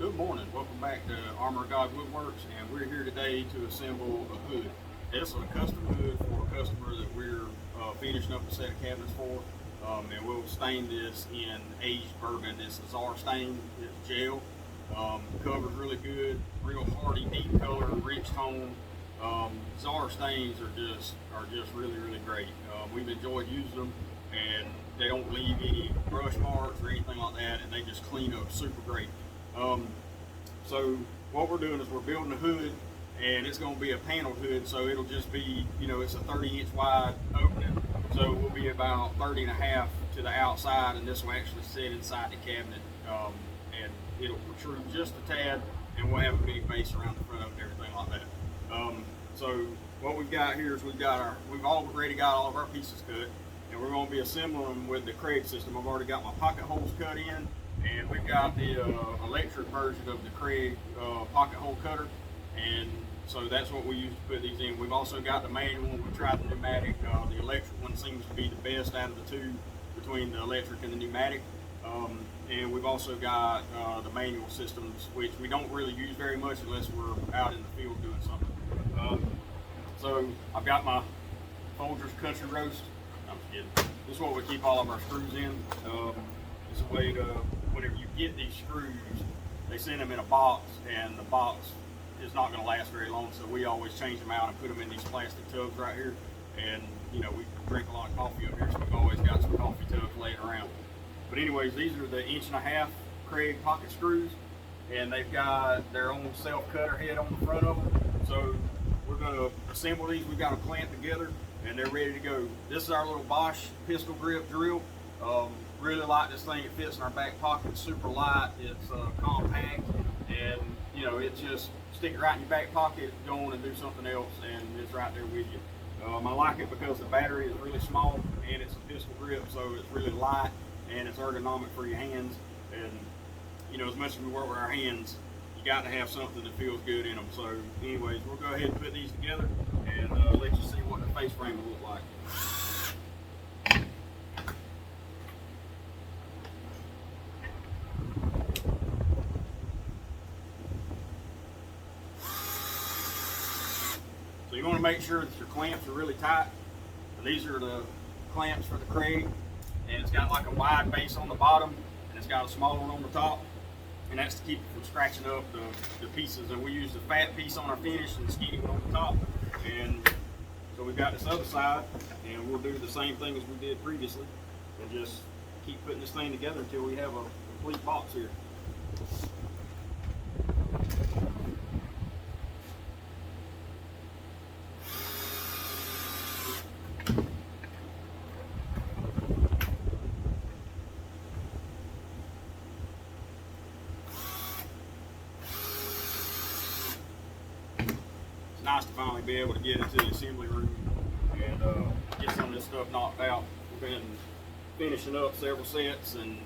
Good morning. Welcome back to Armor of God Woodworks, and we're here today to assemble a hood. This is a custom hood for a customer that we're finishing up a set of cabinets for, and we'll stain this in aged bourbon. This is our stain. It's gel. Covers really good, real hardy, deep color, rich tone. Czar stains are just really great. We've enjoyed using them, and they don't leave any brush marks or anything like that, and they just clean up super great. So what we're doing is we're building a hood, and it's going to be a paneled hood, so it'll just be, it's a 30-inch wide opening, so it will be about 30 and a half to the outside, and this will actually sit inside the cabinet, and it'll protrude just a tad, and we'll have a big base around the front of it and everything like that. So what we've got here is we've already got all of our pieces cut, and we're going to be assembling them with the Craig system. I've already got my pocket holes cut in, and we've got the electric version of the Craig pocket hole cutter, and so that's what we use to put these in. We've also got the manual. We tried the pneumatic. The electric one seems to be the best out of the two between the electric and the pneumatic. And we've also got the manual systems, which we don't really use very much unless we're out in the field doing something. So I've got my Folgers Country Roast. I'm just kidding. This is what we keep all of our screws in. It's a way to, whenever you get these screws, they send them in a box, and the box is not going to last very long, so we always change them out and put them in these plastic tubs right here. And we drink a lot of coffee up here, so we've always got some coffee tubs laying around. But anyways, these are the 1.5 inch Craig pocket screws, and they've got their own self cutter head on the front of them. So we're going to assemble these. We've got them clamped together, and they're ready to go. This is our little Bosch pistol grip drill. Really like this thing. It fits in our back pocket. It's super light. It's compact, and it just stick it right in your back pocket, go on and do something else, and it's right there with you. I like it because the battery is really small, and it's a pistol grip, so it's really light, and it's ergonomic for your hands. And as much as we work with our hands, you got to have something that feels good in them. So anyways, we'll go ahead and put these together and let you see what the face frame will look like. So you want to make sure that your clamps are really tight. And these are the clamps for the Craig, and it's got like a wide base on the bottom, and it's got a small one on the top, and that's to keep it from scratching up the pieces. And we use the fat piece on our finish and the skinny one on the top. And so we've got this other side, and we'll do the same thing as we did previously, and just keep putting this thing together until we have a complete box here. Nice to finally be able to get into the assembly room and get some of this stuff knocked out. We've been finishing up several sets, and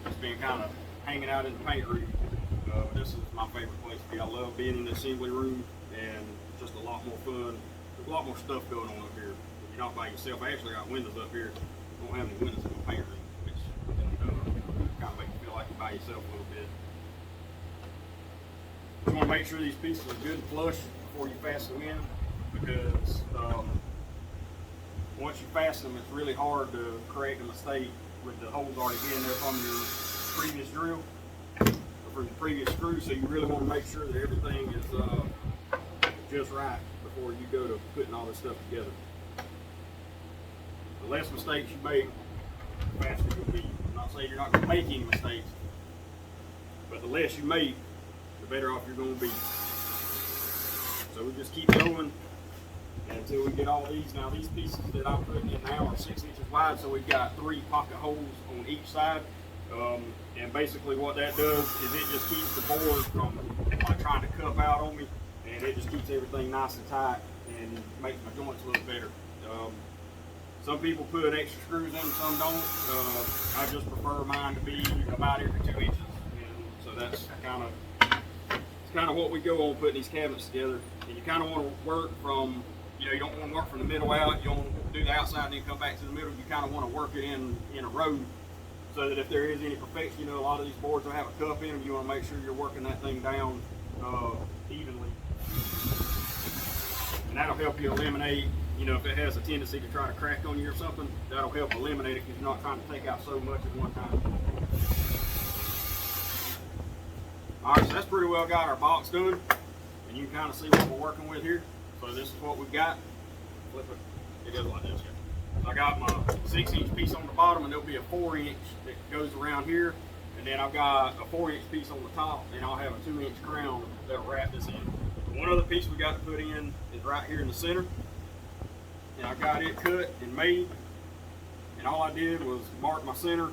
it's been kind of hanging out in the paint room. This is my favorite place to be. I love being in the assembly room, and it's just a lot more fun. There's a lot more stuff going on up here. You're not by yourself. I actually got windows up here. You don't have any windows in the paint room, which kind of makes you feel like you're by yourself a little bit. You want to make sure these pieces are good and flush before you fasten them in, because once you fasten them, it's really hard to correct a mistake with the holes already being there from your previous drill or from the previous screw. So you really want to make sure that everything is just right before you go to putting all this stuff together. The less mistakes you make, the faster you'll be. I'm not saying you're not going to make any mistakes, but the less you make, the better off you're going to be. So we just keep going until we get all these. Now these pieces that I'm putting in now are 6 inches wide, so we've got 3 pocket holes on each side. And basically what that does is it just keeps the board from trying to cup out on me, and it just keeps everything nice and tight and makes my joints look better. Some people put extra screws in, some don't. I just prefer mine to be about every 2 inches, and so that's kind of what we go on putting these cabinets together. And you kind of want to work from, you don't want to work from the middle out. You don't want to do the outside and then come back to the middle. You kind of want to work it in a row so that if there is any perfection, you know, a lot of these boards will have a cup in them. You want to make sure you're working that thing down evenly, and that'll help you eliminate, you know, if it has a tendency to try to crack on you or something. That'll help eliminate it because you're not trying to take out so much at one time. All right, so that's pretty well got our box done, and you can kind of see what we're working with here. So this is what we've got. Flip it. It goes like this. I got my 6-inch piece on the bottom, and there'll be a 4-inch that goes around here, and then I've got a 4-inch piece on the top, and I'll have a 2-inch crown that'll wrap this in. The one other piece we got to put in is right here in the center, and I got it cut and made, and all I did was mark my center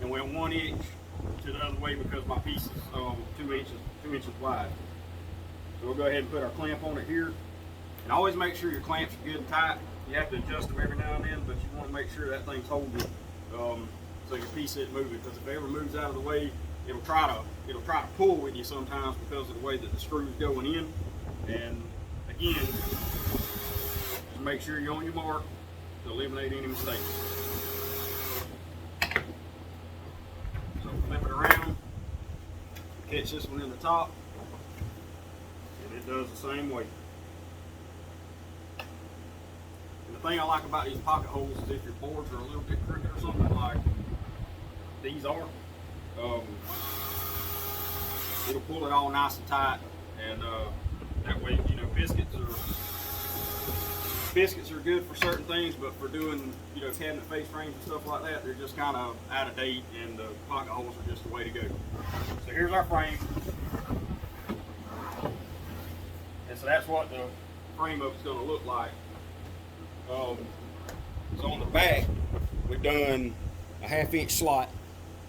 and went 1 inch to the other way because my piece is 2 inches wide. So we'll go ahead and put our clamp on it here, and always make sure your clamps are good and tight. You have to adjust them every now and then, but you want to make sure that thing's holding so your piece isn't moving. Because if it ever moves out of the way, it'll try to pull with you sometimes because of the way that the screw's going in. And again, just make sure you're on your mark to eliminate any mistakes. So flip it around, catch this one in the top, and it does the same way. The thing I like about these pocket holes is if your boards are a little bit crooked or something like these are, it'll pull it all nice and tight, and that way, you know, biscuits are good for certain things, but for doing, you know, cabinet face frames and stuff like that, they're just kind of out of date, and the pocket holes are just the way to go. So here's our frame, and so that's what the frame of it's going to look like. So on the back, we've done a 1/2-inch slot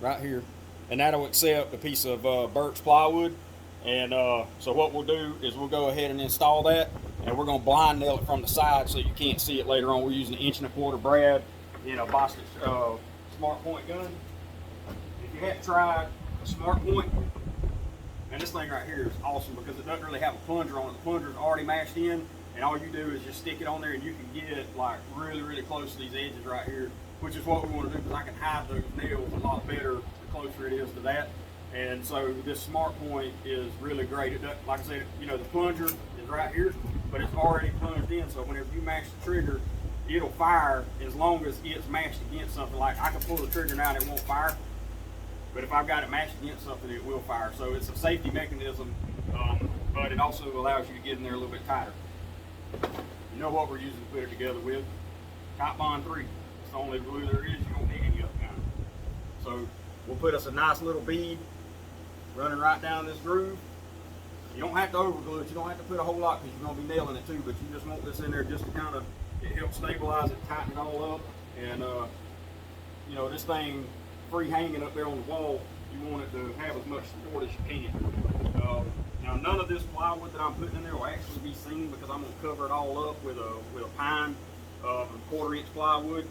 right here, and that'll accept a piece of birch plywood. And so what we'll do is we'll go ahead and install that, and we're going to blind nail it from the side so you can't see it later on. We're using an 1 1/4 brad in a Boston Smart Point gun. If you haven't tried a Smart Point, and this thing right here is awesome because it doesn't really have a plunger on it. The plunger's already mashed in, and all you do is just stick it on there, and you can get like really close to these edges right here, which is what we want to do because I can hide those nails a lot better the closer it is to that. And so this Smart Point is really great. It does, like I said, you know, the plunger is right here, but it's already plunged in, so whenever you mash the trigger, it'll fire as long as it's mashed against something. Like I can pull the trigger now and it won't fire, but if I've got it mashed against something, it will fire. So it's a safety mechanism, but it also allows you to get in there a little bit tighter. You know what we're using to put it together with? Titebond 3. It's the only glue there is. You don't need any other kind. So we'll put us a nice little bead running right down this groove. You don't have to overglue it. You don't have to put a whole lot because you're going to be nailing it too, but you just want this in there just to kind of, it helps stabilize it, tighten it all up. And you know, this thing free hanging up there on the wall, you want it to have as much support as you can. Now none of this plywood that I'm putting in there will actually be seen because I'm going to cover it all up with a pine 1/4-inch plywood,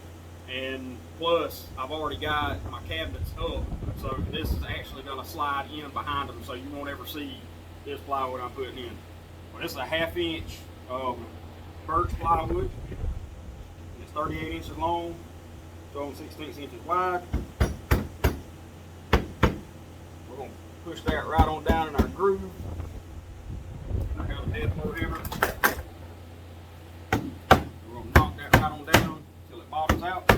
and plus I've already got my cabinets up, so this is actually going to slide in behind them, so you won't ever see this plywood I'm putting in. Well, this is a 1/2-inch birch plywood. It's 38 inches long, 12 16 inches wide. We're going to push that right on down in our groove. I got a dead blow hammer. We're going to knock that right on down until it bottoms out.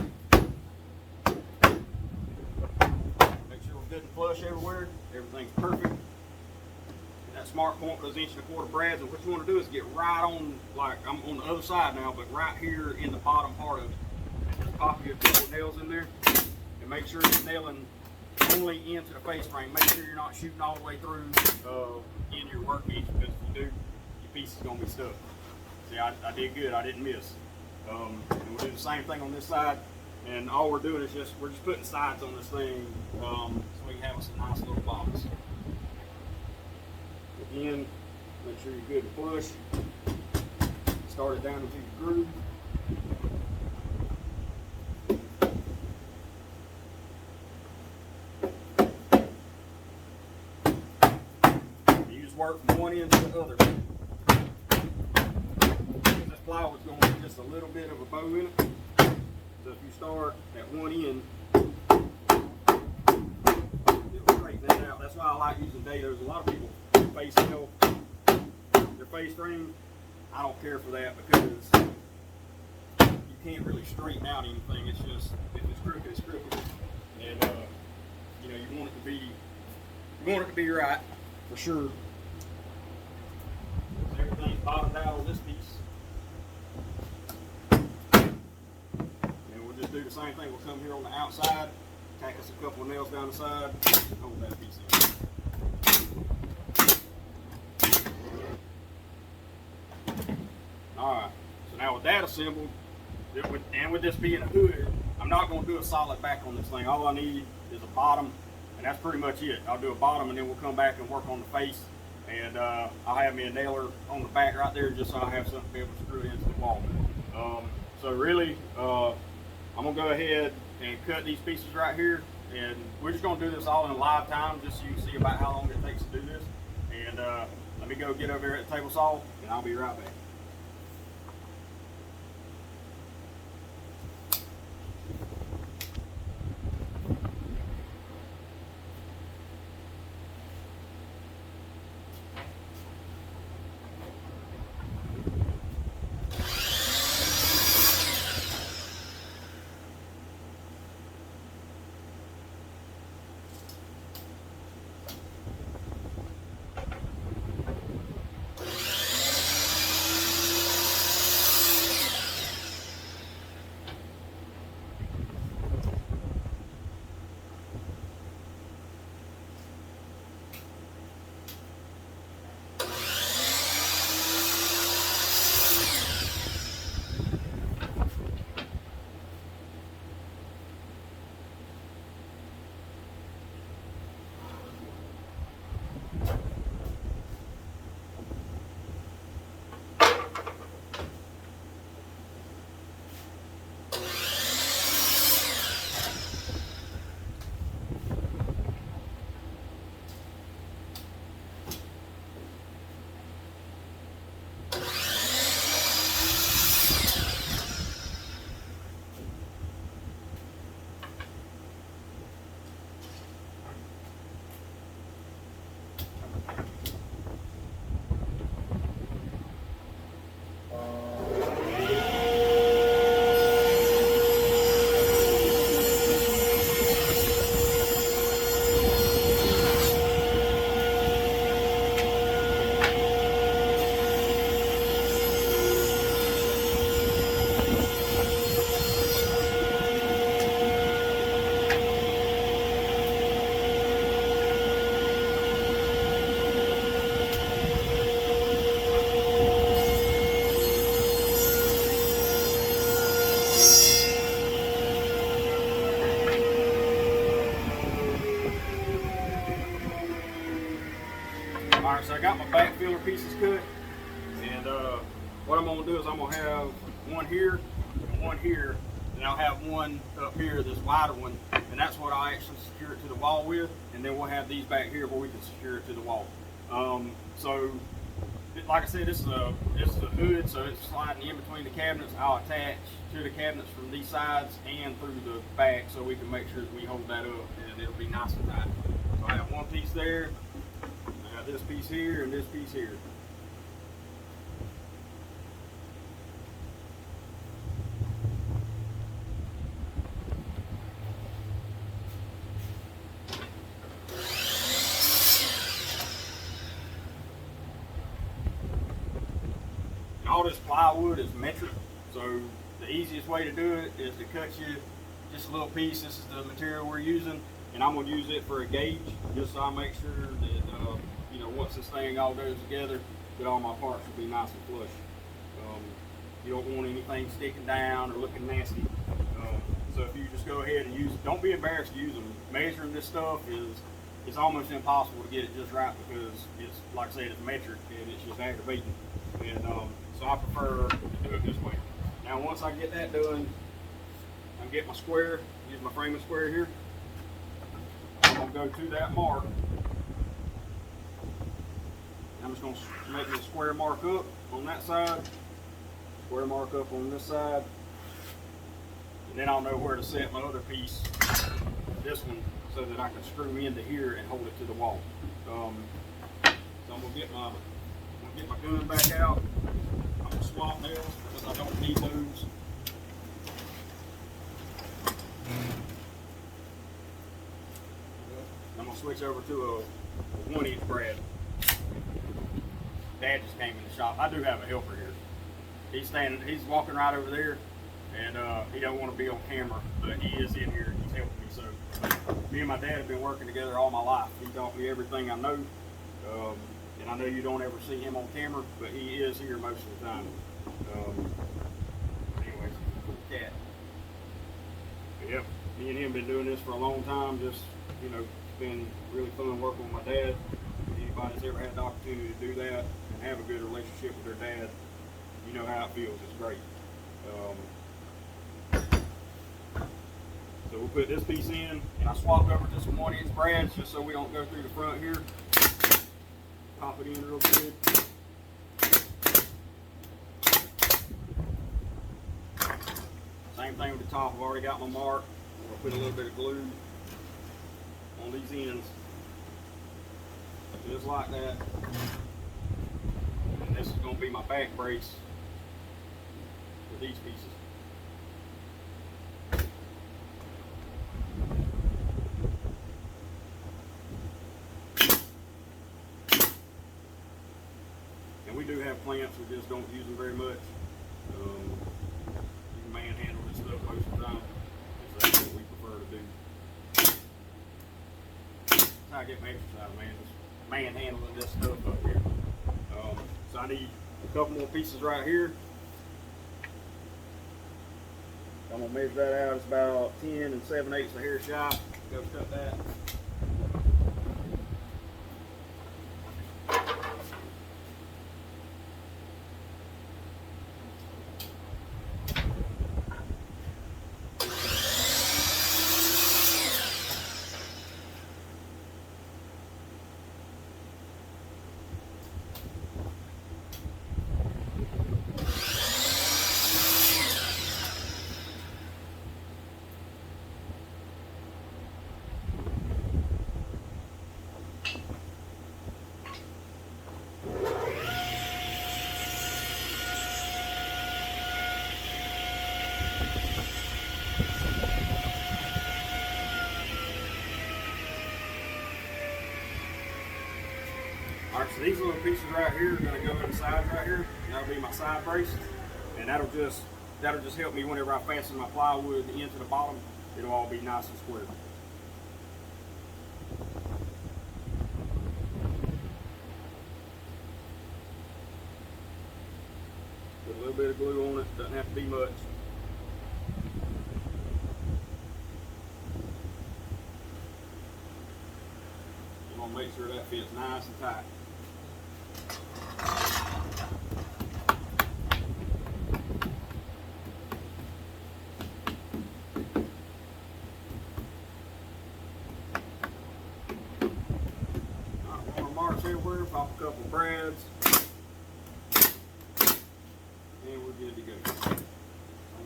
Make sure we're good and flush everywhere. Everything's perfect. And that Smart Point with those 1 1/4 brads, and what you want to do is get right on, like I'm on the other side now, but right here in the bottom part of it. Just pop your little nails in there and make sure you're nailing only into the face frame. Make sure you're not shooting all the way through in your workpiece, because if you do, your piece is going to be stuck. See, I did good. I didn't miss. And we'll do the same thing on this side. And all we're doing is we're just putting sides on this thing so we can have us a nice little box. Again, make sure you're good and flush. Start it down into your groove. Work from one end to the other. This plywood's going to have just a little bit of a bow in it. So if you start at one end about using dados. A lot of people do face hill their face frame. I don't care for that because you can't really straighten out anything. It's just, if it's crooked, it's crooked. And you know, you want it to be right for sure. Everything's bottomed out on this piece. And we'll just do the same thing. We'll come here on the outside, tack us a couple of nails down the side, and hold that piece in. Alright, so now with that assembled, and with this being a hood, I'm not going to do a solid back on this thing. All I need is a bottom, and that's pretty much it. I'll do a bottom, and then we'll come back and work on the face. And I'll have me a nailer on the back right there just so I have something to be able to screw it into the wall. So really, I'm going to go ahead and cut these pieces right here. And we're just going to do this all in live time just so you can see about how long it takes to do this. And let me go get over here at the table saw, and I'll be right back. Alright, so I got my back filler pieces cut, and what I'm going to do is I'm going to have one here and one here, and I'll have one up here, this wider one, and that's what I'll actually secure it to the wall with, and then we'll have these back here where we can secure it to the wall. So, like I said, this is a hood, so it's sliding in between the cabinets. I'll attach to the cabinets from these sides and through the back so we can make sure that we hold that up and it'll be nice and tight. So I have one piece there. This piece here and this piece here. And all this plywood is metric, so the easiest way to do it is to cut you just a little piece. This is the material we're using, and I'm going to use it for a gauge just so I make sure that you know, once this thing all goes together, that all my parts will be nice and flush. You don't want anything sticking down or looking nasty. So if you just go ahead and use it, don't be embarrassed to use them. Measuring this stuff is almost impossible to get it just right because it's, like I said, it's metric and it's just aggravating. And so I prefer to do it this way. Now once I get that done, I get my square, use my framing square here. I'm going to go to that mark. I'm just going to make a square mark up on that side, square mark up on this side, and then I'll know where to set my other piece, this one, so that I can screw into here and hold it to the wall. So I'm gonna get my gun back out. I'm gonna swap nails because I don't need those. I'm gonna switch over to a 1-inch brad. Dad just came in the shop. I do have a helper here. He's walking right over there, and he don't want to be on camera, but he is in here. He's helping me. So me and my dad have been working together all my life. He taught me everything I know, and I know you don't ever see him on camera, but he is here most of the time. Anyways, cool cat. But yep, me and him been doing this for a long time. Just it's been really fun working with my dad. Anybody that's ever had the opportunity to do that and have a good relationship with their dad, you know how it feels. It's great. So we'll put this piece in, and I swapped over to some 1-inch brads just so we don't go through the front here. Pop it in real good. Same thing with the top. I've already got my mark. I'll put a little bit of glue on these ends, just like that. And this is going to be my back brace for these pieces. And we do have clamps, we just don't use them very much. You can manhandle this stuff most of the time. That's what we prefer to do. That's how I get my exercise, man. Just manhandling this stuff up here. So I need a couple more pieces right here. I'm gonna measure that out. It's about 10 7/8 a hair shy. Go cut that. Alright, so these little pieces right here are going to go in the sides right here. And that'll be my side brace. And that'll just help me whenever I fasten my plywood into the bottom. It'll all be nice and square. Put a little bit of glue on it. Doesn't have to be much. You want to make sure that fits nice and tight. Everywhere, pop a couple brads, and we're good to go. Same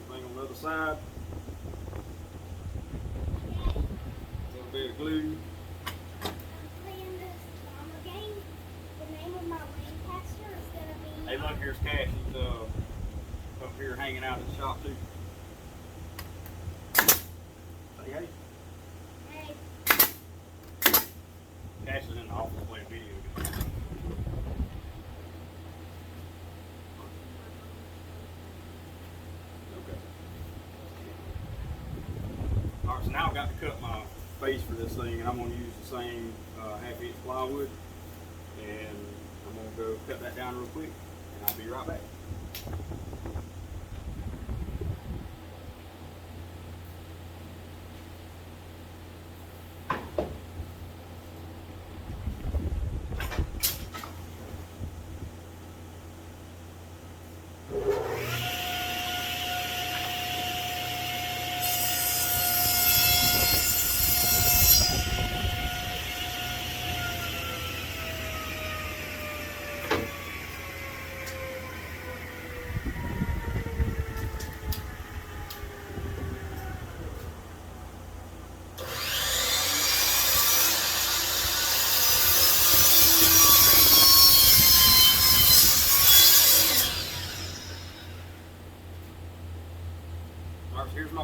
thing on the other side. A little bit of glue. I'm playing this drama game. The name of my Lancaster is going to be... Hey, look, here's Cash. He's up here hanging out in the shop, too. Say hey. Hey. Cash is in the office playing video games. Okay. Alright, so now I've got to cut my base for this thing, and I'm going to use the same 1/2-inch plywood. And I'm going to go cut that down real quick, and I'll be right back.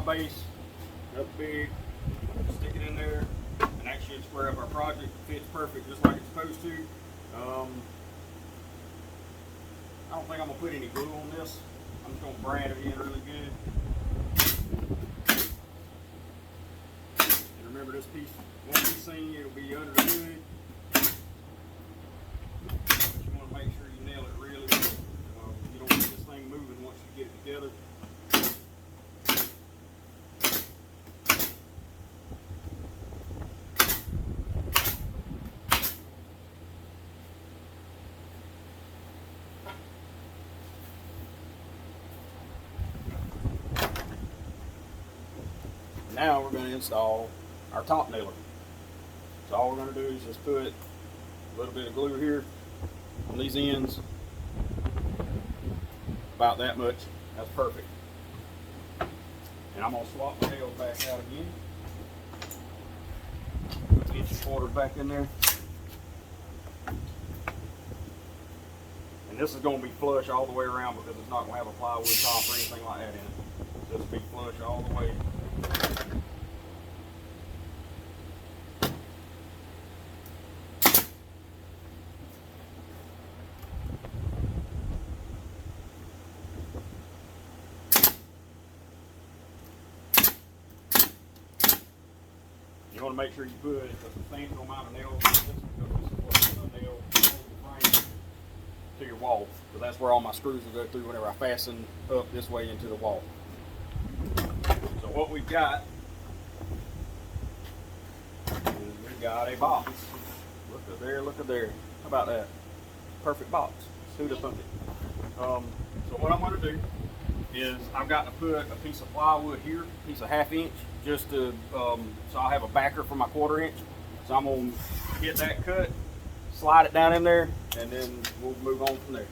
base up big, stick it in there, and that should square up our project. Fits perfect just like it's supposed to. I don't think I'm gonna put any glue on this. I'm just gonna brand it in really good. And remember, this piece won't be seen, it'll be under the hood. But you wanna make sure you nail it really well. You don't want this thing moving once you get it together. Now we're going to install our top nailer. So all we're going to do is just put a little bit of glue here on these ends, about that much. That's perfect. And I'm going to swap my nails back out again. Put the 1.25 inch back in there. And this is going to be flush all the way around because it's not going to have a plywood top or anything like that in it. So this will be flush all the way. You want to make sure you put a substantial amount of nails because this is what's going to nail the frame to your wall. So that's where all my screws will go through whenever I fasten up this way into the wall. So what we've got is we've got a box. Look at there, look at there. How about that? Perfect box. Who'd have thunk it? So what I'm going to do is I've got to put a piece of plywood here, a piece of 1/2 inch, just to, so I'll have a backer for my 1/4 inch. So I'm going to get that cut, slide it down in there, and then we'll move on from there.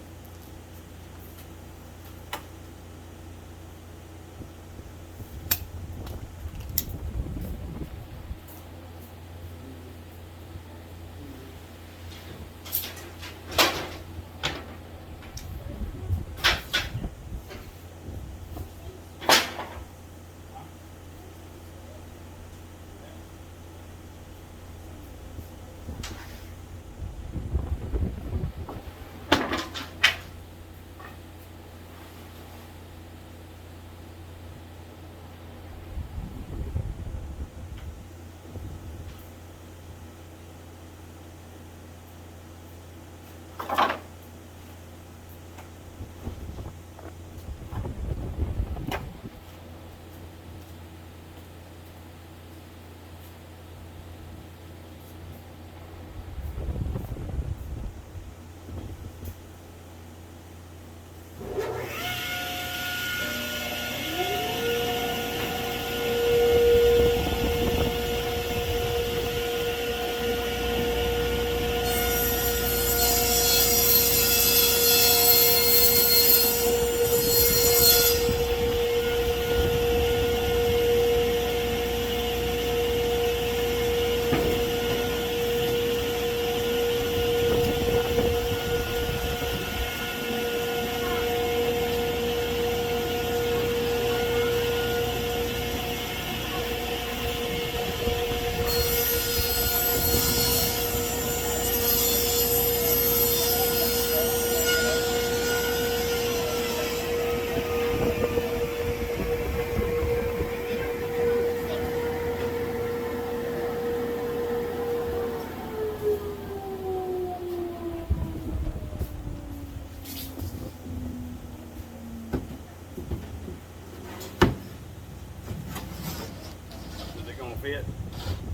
Fit?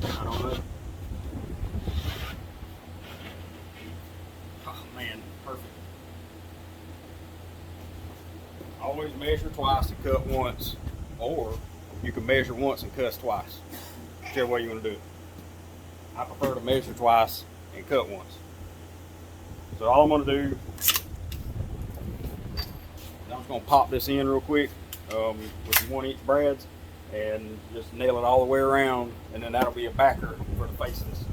I don't know. Oh man, perfect. Always measure twice and cut once, or you can measure once and cut twice. Whichever way you want to do it. I prefer to measure twice and cut once. So all I'm going to do is I'm just going to pop this in real quick with the 1 inch brads and just nail it all the way around, and then that'll be a backer for the face of this hood.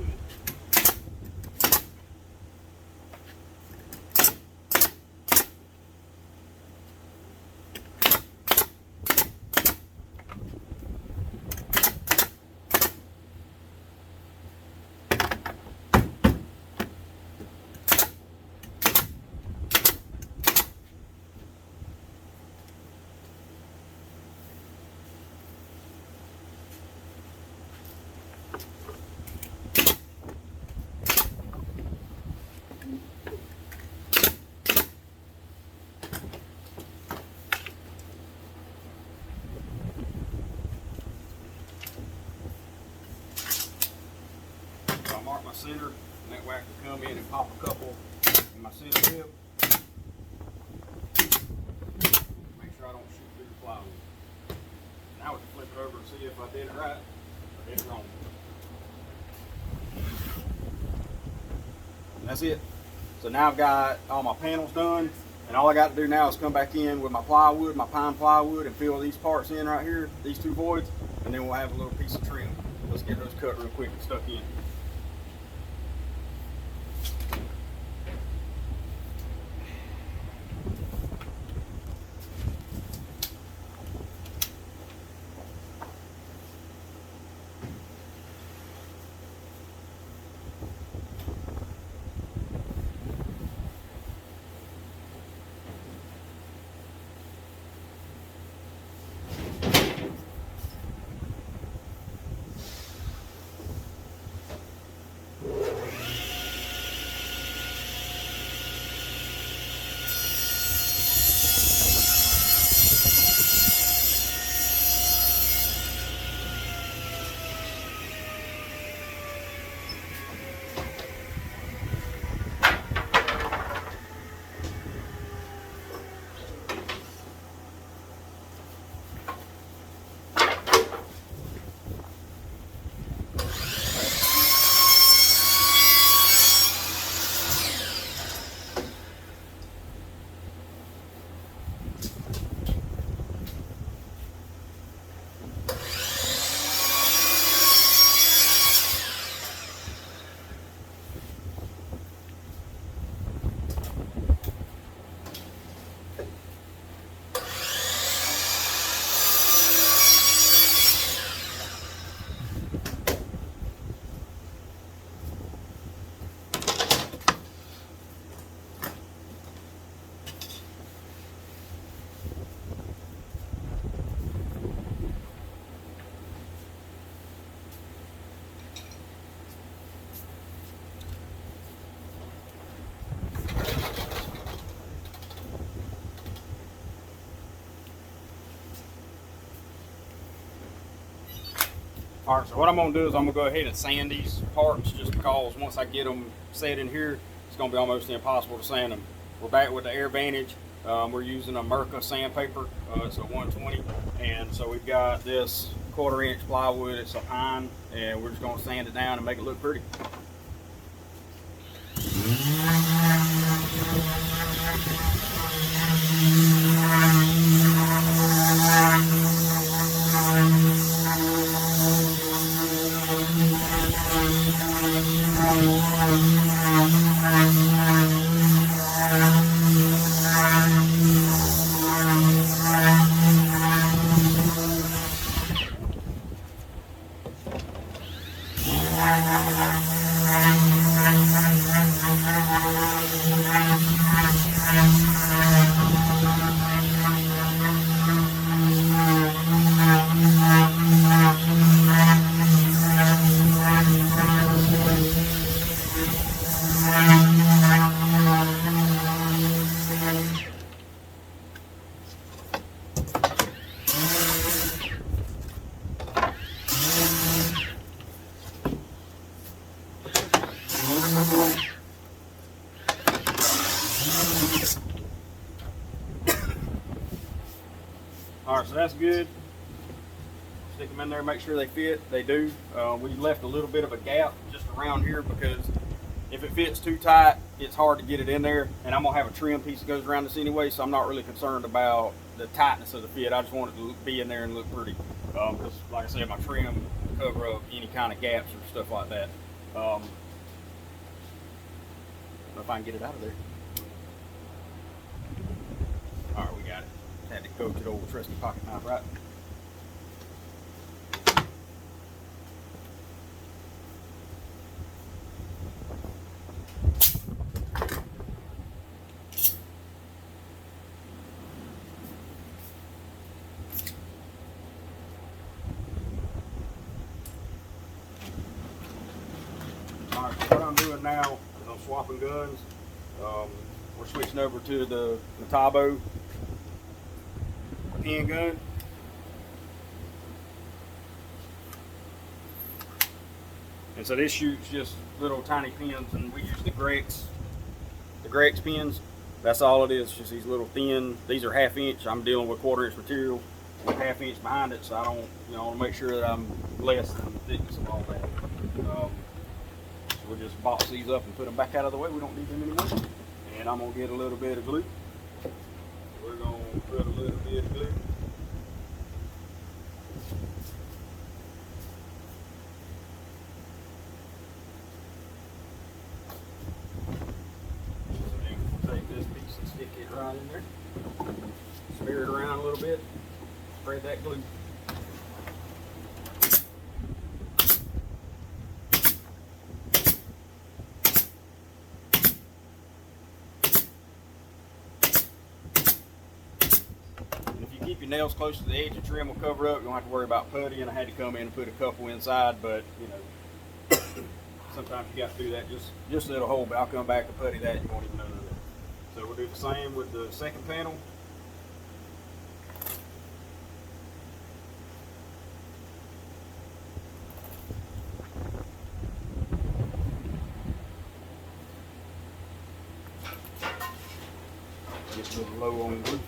out my center, and that way I can come in and pop a couple in my center rib. Make sure I don't shoot through the plywood. Now we can flip it over and see if I did it right or did it wrong. And that's it. So now I've got all my panels done, and all I got to do now is come back in with my plywood, my pine plywood, and fill these parts in right here, these two voids, and then we'll have a little piece of trim. Let's get those cut real quick and stuck in. All right, so what I'm gonna do is I'm gonna go ahead and sand these parts, just because once I get them set in here, it's gonna be almost impossible to sand them. We're back with the Air Vantage. We're using a Merca sandpaper. It's a 120, and so we've got this 1/4 inch plywood. It's a pine, and we're just gonna sand it down and make it look pretty. All right, so that's good. Stick them in there, make sure they fit. They do. We left a little bit of a gap just around here because if it fits too tight, it's hard to get it in there. And I'm gonna have a trim piece that goes around this anyway, so I'm not really concerned about the tightness of the fit. I just want it to be in there and look pretty. Because, like I said, my trim will cover up any kind of gaps or stuff like that. I don't know if I can get it out of there. All right, we got it. Had to go to the old trusty pocket knife, right? All right, so what I'm doing now is I'm swapping guns. We're switching over to the Metabo pen gun. And And so this shoots just little tiny pins, and we use the Grex pins. That's all it is, just these little thin, these are 1/2 inch. I'm dealing with 1/4 inch material with 1/2 inch behind it, so I don't, I want to make sure that I'm less than the thickness of all that. So we'll just box these up and put them back out of the way. We don't need them anymore. And I'm gonna get a little bit of glue. We're gonna put a little bit of glue. Stick it right in there. Smear it around a little bit. Spread that glue. And if you keep your nails close to the edge, the trim will cover up. You don't have to worry about putty. And I had to come in and put a couple inside, but sometimes you got to do that just a little hole. But I'll come back and putty that. You won't even know that. So we'll do the same with the second panel. Get a little low on glue.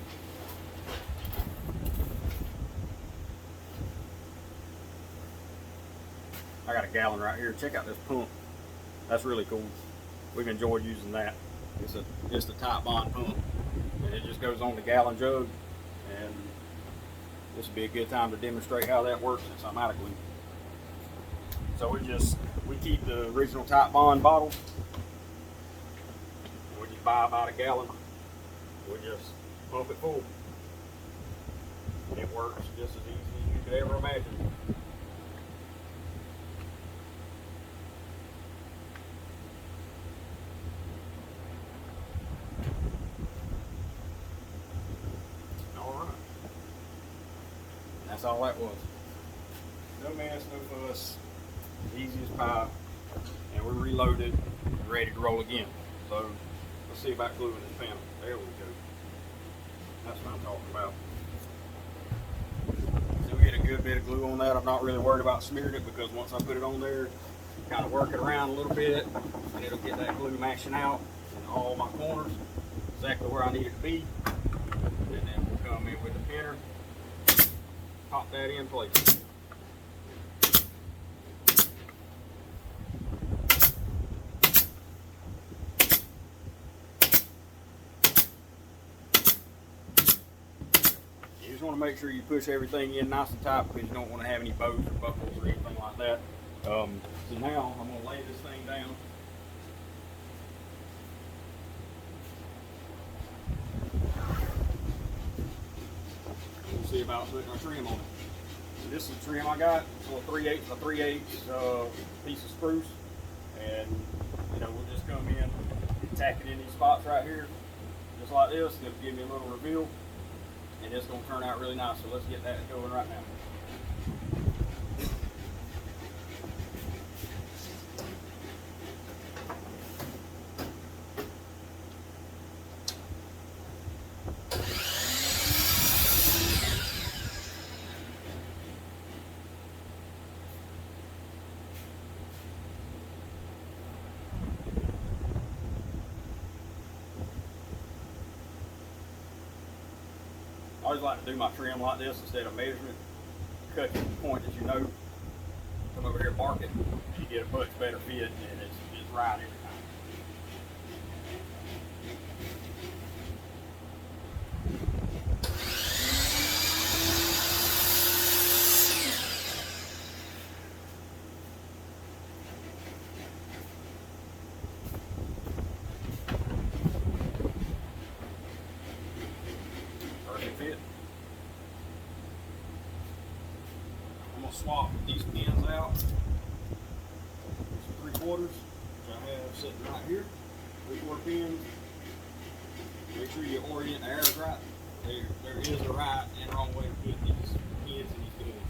I got a gallon right here. Check out this pump. That's really cool. We've enjoyed using that. It's a tight bond pump, and it just goes on the gallon jug, and this would be a good time to demonstrate how that works since I'm out of glue. So we keep the original tight bond bottle, and we just buy about a gallon. We just pump it full. It works just as easy as you could ever imagine. That's all that was. No mess, no fuss, easy as pie, and we're reloaded and ready to roll again. So let's see about gluing this panel. There we go. That's what I'm talking about. So we get a good bit of glue on that. I'm not really worried about smearing it because once I put it on there, kind of work it around a little bit, and it'll get that glue mashing out in all my corners, exactly where I need it to be. And then we'll come in with the pinner. Pop that in place. You just want to make sure you push everything in nice and tight because you don't want to have any bows or buckles or anything like that. So now I'm going to lay this thing down. We'll see about putting our trim on it. So this is the trim I got. It's a 3/8 by 3/8 piece of spruce, and we'll just come in and tack it in these spots right here, just like this. It'll give me a little reveal, and it's going to turn out really nice. So let's get that going right now. I always like to do my trim like this instead of measuring it. Cut to the point that you know. Come over here and mark it, and you get a much better fit, and it's right every time. Fit. I'm going to swap these pins out. Some 3/4, which I have sitting right here. 3/4 pins. Make sure you orient the arrows right. There is a right and wrong way to put these pins in these pins.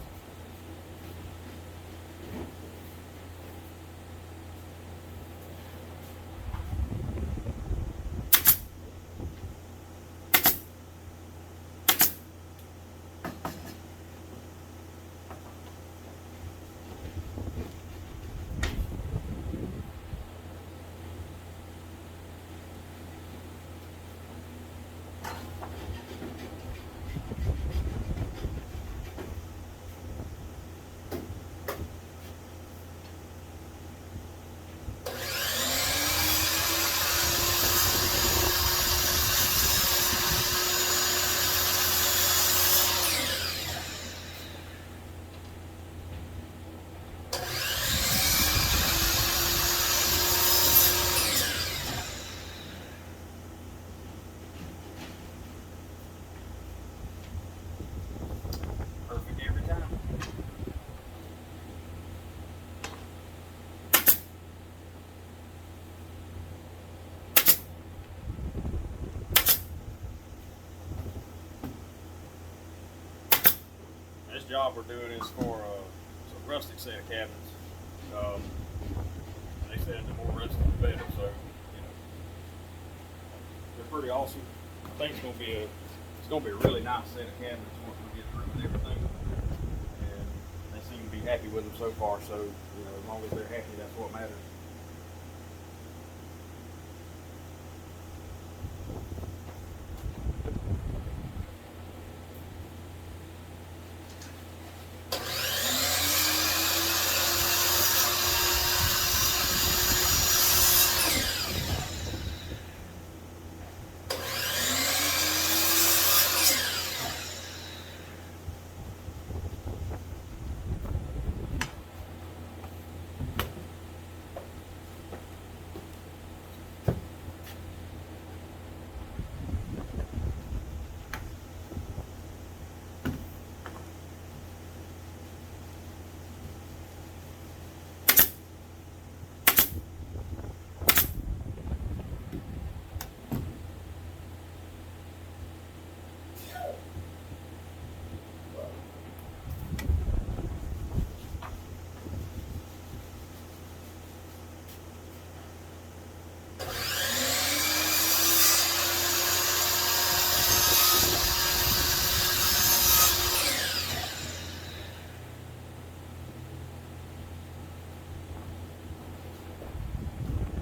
job we're doing is for it's a rustic set of cabinets. Um, and they said the more rustic the better, so you know they're pretty awesome. I think it's gonna be a really nice set of cabinets once we get through with everything. And they seem to be happy with them so far, so you know, as long as they're happy, that's what matters.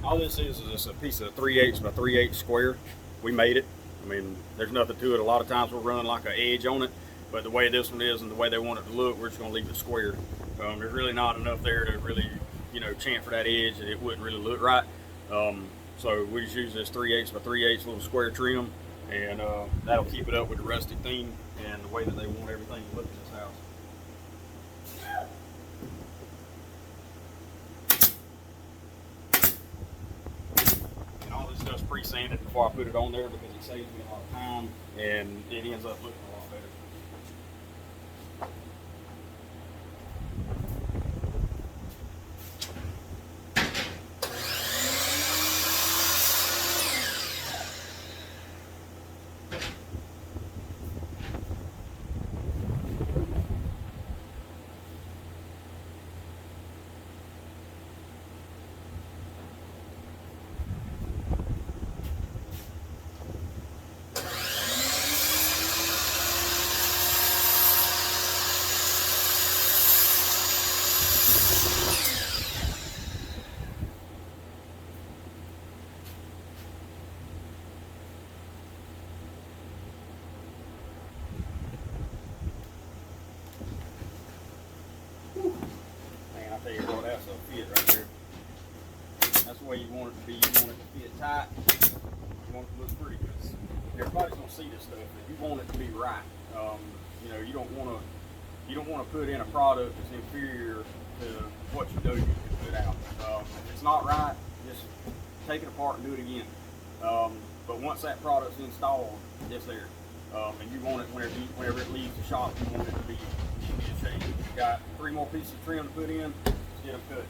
All this is just a piece of 3/8 by 3/8 square. We made it. I mean, there's nothing to it. A lot of times we'll run like an edge on it, but the way this one is and the way they want it to look, we're just going to leave it square. There's really not enough there to really, you know, chamfer that edge, and it wouldn't really look right. So we just use this 3/8 by 3/8 little square trim, and that'll keep it up with the rustic theme and the way that they want everything to look in this house. Stuff's pre-sanded before I put it on there because it saves me a lot of time and it ends up looking a lot better. Tell you what, that's a fit right there. That's the way you want it to be. You want it to fit tight. You want it to look pretty. Because everybody's gonna see this stuff, but you want it to be right. You know, you don't want to put in a product that's inferior to what you know you can put out. If it's not right, just take it apart and do it again. But once that product's installed, it's there. And you want it whenever it leaves the shop, you want it to be in good shape. You got 3 more pieces of trim to put in. Get them cut.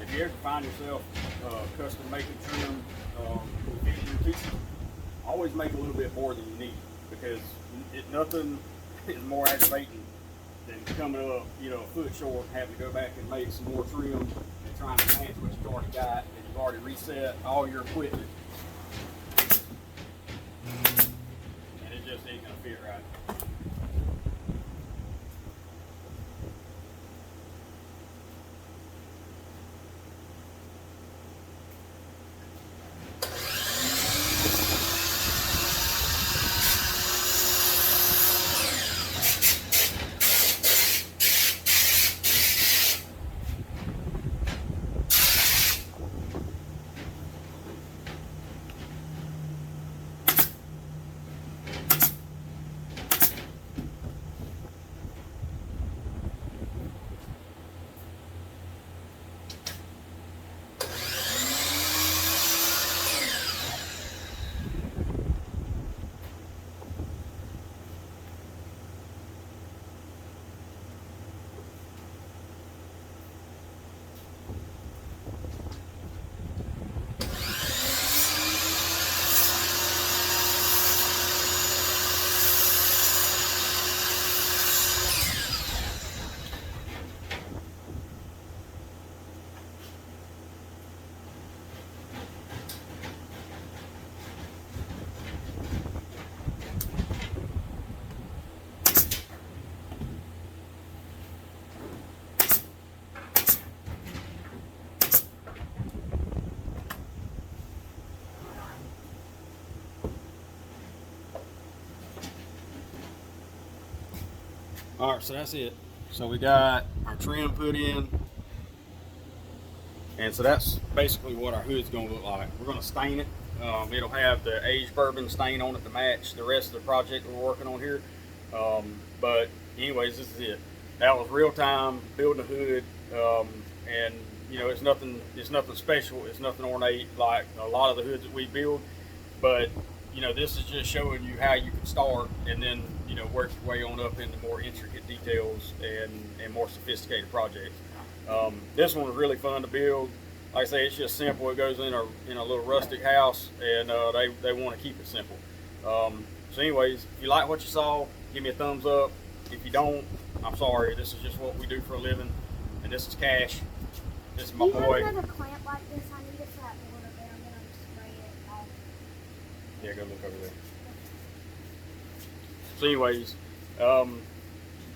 If you ever find yourself custom making trim fitting your pieces, always make a little bit more than you need, because nothing is more aggravating than coming up, you know, a foot short and having to go back and make some more trim and trying to match what you've already got, and you've already reset all your equipment, and it just ain't gonna fit right. All right, so that's it. So we got our trim put in, and so that's basically what our hood's gonna look like. We're gonna stain it. It'll have the aged bourbon stain on it to match the rest of the project we're working on here. But anyways, this is it. That was real time building a hood, and you know it's nothing special. It's nothing ornate like a lot of the hoods that we build. But you know, this is just showing you how you can start and then, you know, work your way on up into more intricate details and more sophisticated projects. This one was really fun to build. Like I say, it's just simple. It goes in a little rustic house, and they want to keep it simple. So anyways, if you like what you saw, give me a thumbs up. If you don't, I'm sorry. This is just what we do for a living, and this is Cash. This is my Do you boy. have another clamp like this? I need to flat the water down, then I'm just spray it off. Yeah, go look over there. So anyways,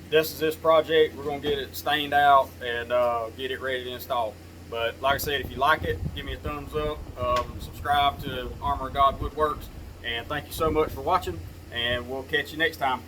this is this project. We're gonna get it stained out and get it ready to install. But like I said, if you like it, give me a thumbs up. Subscribe to Armor of God Woodworks, and thank you so much for watching. And we'll catch you next time.